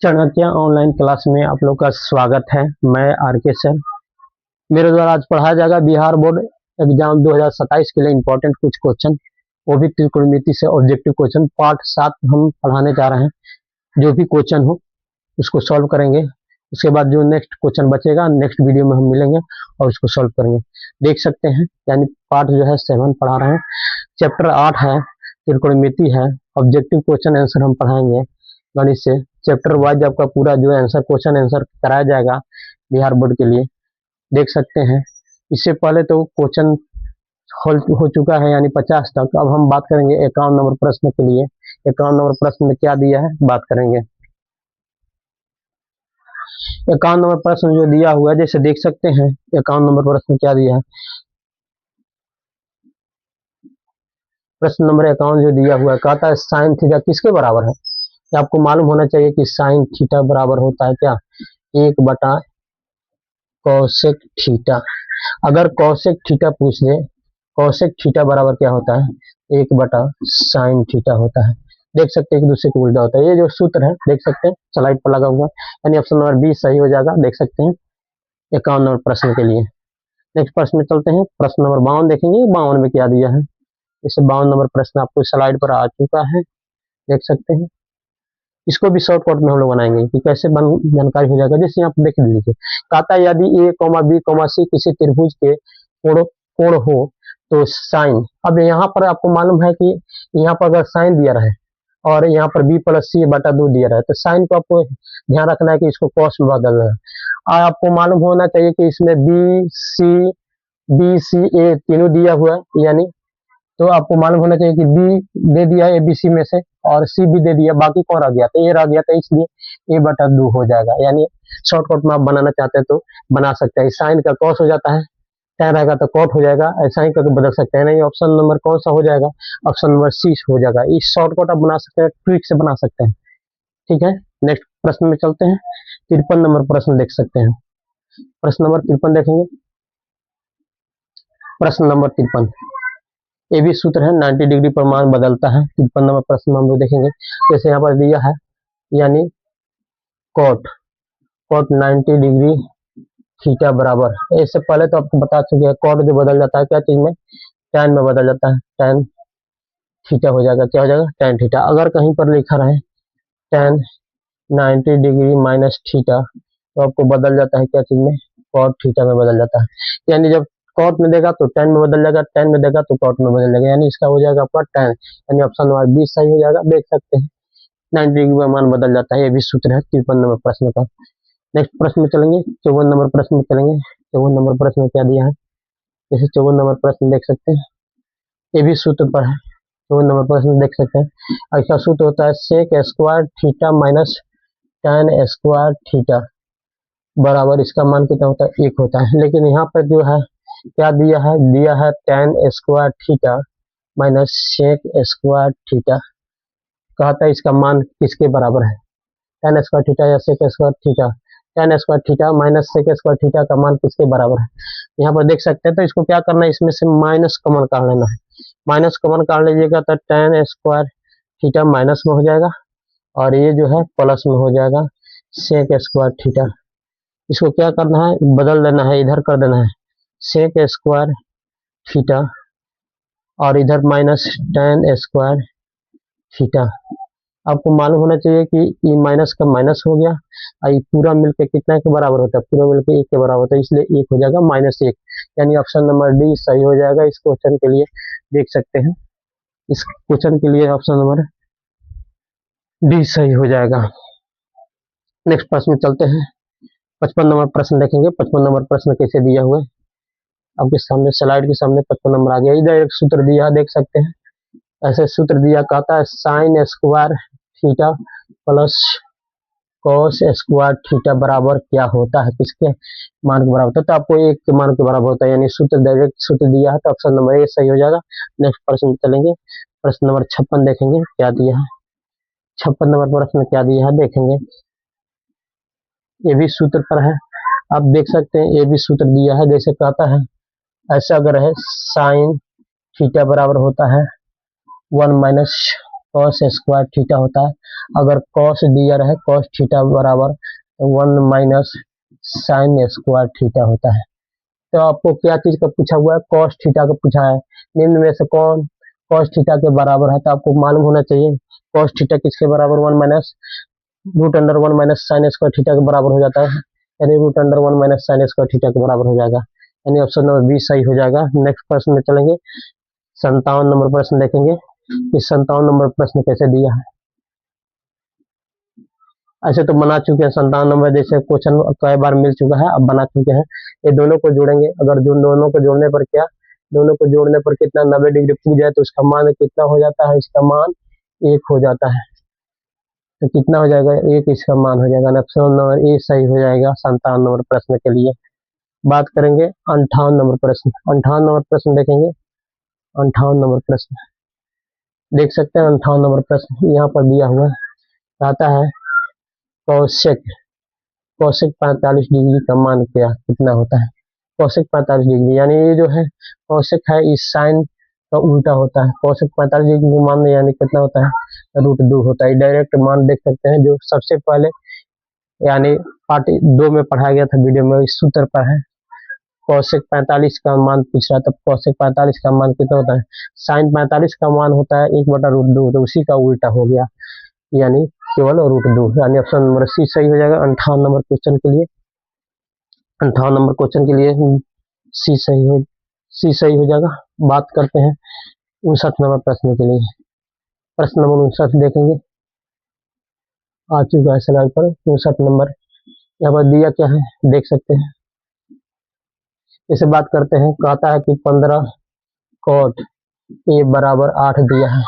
Chanakya online class में आप लोग का स्वागत है। मैं आर.के. सर। मेरे द्वारा आज पढ़ाया जाएगा बिहार बोर्ड एग्जाम 2027 के लिए इंपॉर्टेंट कुछ क्वेश्चन, वो भी त्रिकोणमिति से ऑब्जेक्टिव क्वेश्चन पार्ट 7 हम पढ़ाने जा रहे हैं। जो भी क्वेश्चन हो उसको सॉल्व करेंगे। उसके बाद जो नेक्स्ट क्वेश्चन बचेगा नेक्स्ट वीडियो में हम मिलेंगे और उसको सॉल्व करेंगे। देख सकते हैं, यानी पार्ट जो है 7 पढ़ा रहे हैं। चैप्टर 8 है, त्रिकोणमिति है। ऑब्जेक्टिव क्वेश्चन आंसर हम पढ़ाएंगे गणित से। चैप्टर वाइज आपका पूरा जो आंसर क्वेश्चन आंसर कराया जाएगा बिहार बोर्ड के लिए। देख सकते हैं, इससे पहले तो क्वेश्चन हो चुका है यानी 50 तक। अब हम बात करेंगे 51 नंबर प्रश्न के लिए। 51 नंबर प्रश्न में क्या दिया है बात करेंगे। 51 नंबर प्रश्न जो दिया हुआ है, जैसे देख सकते हैं 51 नंबर प्रश्न क्या दिया है। प्रश्न नंबर 51 जो दिया हुआ है, कहता है साइन थीटा किसके बराबर है। आपको मालूम होना चाहिए कि साइन थीटा बराबर होता है क्या, 1 बटा कौसेक थीटा। अगर कौसेक थीटा पूछ ले, कौसेक थीटा बराबर क्या होता है, 1 बटा साइन थीटा होता है। देख सकते हैं एक दूसरे को उल्टा होता है। ये जो सूत्र है देख सकते हैं स्लाइड पर लगा हुआ, यानी ऑप्शन नंबर बी सही हो जाएगा। देख सकते हैं 51 नंबर प्रश्न के लिए। नेक्स्ट प्रश्न में चलते हैं। प्रश्न नंबर 52 देखेंगे, 52 में क्या दिया है। इसे 52 नंबर प्रश्न आपको स्लाइड पर आ चुका है, देख सकते हैं। इसको भी शॉर्टकट में हम लोग बनाएंगे कि कैसे जानकारी हो जाएगा। जैसे यहाँ पर देख लीजिए, कहता है यदि ए कॉमा बी कॉमा सी किसी त्रिभुज के कोण हो तो साइन। अब यहाँ पर आपको मालूम है कि यहाँ पर अगर साइन दिया रहे और यहाँ पर बी प्लस सी बटा 2 दिया रहे तो साइन को आपको ध्यान रखना है कि इसको कॉस में बदलना है। और आपको मालूम होना चाहिए कि इसमें बी सी ए तीनों दिया हुआ है, यानी तो आपको मालूम होना चाहिए कि बी दे दिया ए बी सी में से और सी भी दे दिया, बाकी कौन रह गया तो ए रह गया, तो इसलिए ए बटा 2 हो जाएगा। यानी शॉर्टकट में आप बनाना चाहते हैं तो बना सकते हैं। साइन का कॉस हो जाता है, tan रहेगा तो कॉट हो जाएगा, ऐसा ही करके बदल सकते हैं। नहीं, ऑप्शन नंबर कौन सा हो जाएगा, ऑप्शन नंबर सी हो जाएगा। इस शॉर्टकट आप बना सकते हैं, ट्रिक से बना सकते हैं। ठीक है, नेक्स्ट प्रश्न में चलते हैं। 53 नंबर प्रश्न देख सकते हैं। प्रश्न नंबर 53 देखेंगे। प्रश्न नंबर 53 ये भी सूत्र है, 90 डिग्री पर मान बदलता है। 53 नंबर प्रश्न में हम लोग देखेंगे, जैसे यहाँ पर दिया है, यानी कॉट 90 डिग्री थीटा बराबर। इससे पहले तो आपको बता चुके हैं कॉट जो बदल जाता है क्या चीज में, tan में बदल जाता है, tan थीटा हो जाएगा। क्या हो जाएगा, tan थीटा। अगर कहीं पर लिखा रहे tan 90 डिग्री माइनस थीटा तो आपको बदल जाता है क्या चीज में, कॉट थीटा में बदल जाता है। यानी जब कॉट में देगा तो tan में बदल जाएगा, tan में देगा तो कॉट में बदल जाएगा, यानी इसका हो जाएगा आपका tan, यानी ऑप्शन नंबर बी सही हो जाएगा। देख सकते हैं 90 डिग्री में मान बदल जाता है। ये भी सूत्र है 53 नंबर प्रश्न का। नेक्स्ट प्रश्न में चलेंगे, 54 नंबर प्रश्न में चलेंगे। 54 नंबर प्रश्न में क्या दिया है, जैसे 54 नंबर प्रश्न देख सकते हैं, ये भी सूत्र पर है। 54 नंबर प्रश्न देख सकते हैं, ऐसा सूत्र होता है sec square theta minus tan square theta बराबर, इसका मान कितना होता है, 1 होता है। लेकिन यहाँ पर जो है क्या दिया है tan square theta minus sec square theta. कहता है इसका मान किसके बराबर है, tan स्क्वायर थीटा या sec square theta. tan square theta minus sec square theta का मान किसके बराबर है, यहाँ पर देख सकते हैं। तो इसको क्या करना है, इसमें से माइनस कॉमन काट लेना है। माइनस कॉमन काट लीजिएगा तो tan स्क्वायर थीटा माइनस में हो जाएगा और ये जो है प्लस में हो जाएगा सेक स्क्वायर थीटा। इसको क्या करना है, बदल देना है, इधर कर देना है सेक स्क्वायर थीटा और इधर माइनस tan स्क्वायर थीटा। आपको मालूम होना चाहिए कि ये माइनस का माइनस हो गया और ये पूरा मिलकर कितना के बराबर होता है, पूरा मिलकर 1 के बराबर होता है, इसलिए 1 हो जाएगा -1, यानी ऑप्शन नंबर डी सही हो जाएगा। इस क्वेश्चन के लिए देख सकते हैं, इस क्वेश्चन के लिए ऑप्शन नंबर डी सही हो जाएगा। नेक्स्ट प्रश्न में चलते हैं। 55 नंबर प्रश्न देखेंगे। 55 नंबर प्रश्न कैसे दिया हुआ है आपके सामने, स्लाइड के सामने 55 नंबर आ गया। इधर एक सूत्र दिया है, देख सकते हैं, ऐसे सूत्र दिया, कहता है sign square theta plus cos square theta बराबर क्या होता है, किसके मान के बराबर होता है, तो आपको 1 के मान के बराबर होता है, यानी सूत्र डायरेक्ट सूत्र दिया है, तो ऑप्शन नंबर ए सही हो जाएगा। नेक्स्ट प्रश्न चलेंगे। प्रश्न नंबर 56 देखेंगे क्या दिया है। 56 नंबर प्रश्न क्या दिया है देखेंगे, ये भी सूत्र पर है, आप देख सकते हैं। ये भी सूत्र दिया है, जैसे कहता है ऐसा अगर है साइन थीटा बराबर होता है 1 माइनस कॉस स्क्वायर थीटा होता है। अगर कॉस दिया रहे कॉस थीटा बराबर 1 माइनस साइन स्क्वायर थीटा होता है। तो आपको क्या चीज का पूछा हुआ है, कॉस थीटा का पूछा है। निम्न में से कौन कॉस थीटा के बराबर है, तो आपको मालूम होना चाहिए कॉस थीटा किसके बराबर 1 minus root under 1 minus sine square theta के बराबर हो जाता है, यानी root under 1 minus sine square theta के बराबर हो जाएगा, यानी ऑप्शन नंबर बी सही हो जाएगा। नेक्स्ट प्रश्न में चलेंगे, 57 नंबर प्रश्न देखेंगे कि 57 नंबर प्रश्न कैसे दिया है। ऐसे तो बना चुके हैं 57 नंबर जैसे क्वेश्चन कई बार मिल चुका है, अब बना चुके हैं। ये दोनों को जोड़ेंगे, अगर दोनों को जोड़ने पर क्या, दोनों को जोड़ने पर कितना 90 डिग्री पूछ जाए तो उसका मान कितना हो जाता है, इसका मान 1 हो जाता है। तो कितना हो जाएगा 1, इसका मान हो जाएगा। ऑप्शन नंबर ए सही हो जाएगा 57 नंबर प्रश्न के लिए। बात करेंगे 58 नंबर प्रश्न। 58 नंबर प्रश्न देखेंगे। 58 नंबर प्रश्न देख सकते हैं। 58 नंबर प्रश्न यहाँ पर दिया हुआ आता है कौशिक 45 डिग्री का मान क्या कितना होता है। कौशिक 45 डिग्री यानी ये जो है कौशिक है इस साइन का उल्टा होता है। कौशिक 45 डिग्री का मान यानी कितना होता है, √2 होता है। डायरेक्ट मान देख सकते हैं जो सबसे पहले यानी पार्ट 2 में पढ़ाया गया था वीडियो में, इस सूत्र पर है। कौशिक 45 का मान पूछ रहा था, कौशिक 45 का मान कितना होता है, साइन 45 का मान होता है 1/√2, तो उसी का उल्टा हो गया यानी केवल √2, यानी ऑप्शन नंबर सी सही हो जाएगा 58 नंबर क्वेश्चन के लिए। 58 नंबर क्वेश्चन के लिए सी सही हो जाएगा। बात करते हैं 59 नंबर प्रश्न के लिए। प्रश्न नंबर 59 देखेंगे, आ चुका है स्लाइड पर 59 नंबर। यहाँ पर दिया क्या है देख सकते हैं। इसे बात करते हैं, कहता है कि 15 कॉट ए बराबर 8 दिया है।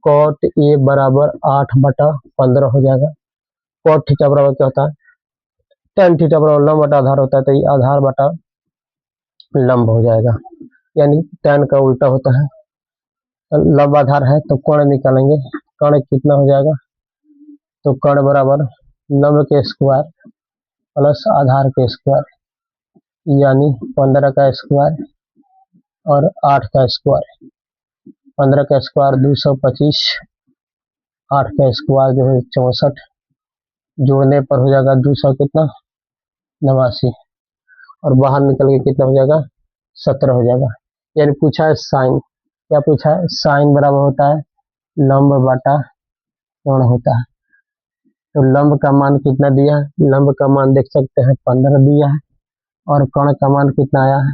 कॉट ए बराबर 8/15 हो जाएगा। कॉट थीटा बराबर क्या होता है, tan थीटा बराबर लंब बटा आधार होता है, तो ये आधार बटा लंब हो जाएगा, यानी tan का उल्टा होता है। लंब आधार है तो कोण निकालेंगे, कोण कितना हो जाएगा, तो कोण बराबर लंब के स्क्वायर प्लस आधार के स्क्वायर, यानी 15 का स्क्वायर और 8 का स्क्वायर। 15 का स्क्वायर 225, 8 का स्क्वायर जो है 64, जोड़ने पर हो जाएगा 200 कितना 89, और बाहर निकल के कितना हो जाएगा 17 हो जाएगा। यानी पूछा है साइन, क्या पूछा है, साइन बराबर होता है लंब बटा कोण होता है। तो लंब का मान कितना दिया है, लंब का मान देख सकते हैं 15 दिया है, और कोण का मान कितना आया है,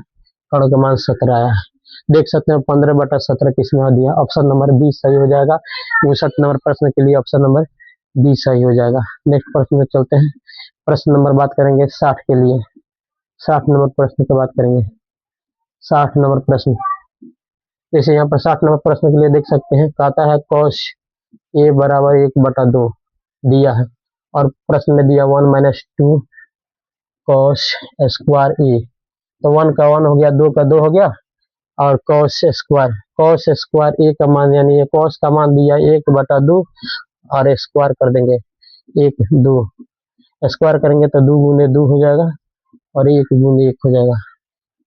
कोण का मान 17 आया है। देख सकते हैं 15/17 किसमें दिया, ऑप्शन नंबर बी सही हो जाएगा। 59 नंबर प्रश्न के लिए ऑप्शन नंबर बी सही हो जाएगा। नेक्स्ट प्रश्न में चलते हैं। प्रश्न नंबर बात करेंगे 60 के लिए। 60 नंबर प्रश्न की बात करेंगे। 60 नंबर प्रश्न, जैसे यहाँ पर 60 नंबर प्रश्न के लिए देख सकते हैं, कहता है कॉस ए बराबर 1/2 दिया है, और प्रश्न में दिया 1 माइनस 2 कॉस स्क्वायर ए। तो 1 का 1 हो गया, 2 का 2 हो गया, और कॉस स्क्वायर ए का मान, यानी ये कॉस का मान दिया 1/2 और स्क्वायर कर देंगे 1 2, स्क्वायर करेंगे तो 2 गुने 2 हो जाएगा और 1 गुने 1 हो जाएगा।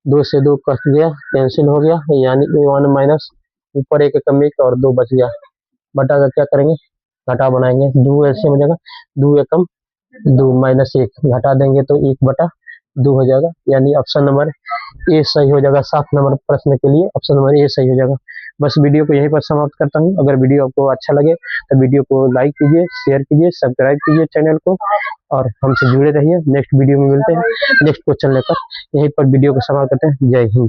2 से 2 कट गया, कैंसिल हो गया, यानी 1 माइनस ऊपर 1 कम 1 और 2 बच गया। बटा का क्या करेंगे, घटा बनाएंगे, 2 ऐसे हो जाएगा, 2 एकम 2 माइनस 1 घटा देंगे तो 1/2 हो जाएगा, यानी ऑप्शन नंबर ए सही हो जाएगा। 7 नंबर प्रश्न के लिए ऑप्शन नंबर ए सही हो जाएगा। बस वीडियो को यहीं पर समाप्त करता हूँ। अगर वीडियो आपको अच्छा लगे तो वीडियो को लाइक कीजिए, शेयर कीजिए, सब्सक्राइब कीजिए चैनल को, और हमसे जुड़े रहिए। नेक्स्ट वीडियो में मिलते हैं नेक्स्ट क्वेश्चन लेकर। यहीं पर वीडियो को समाप्त करते हैं। जय हिंद।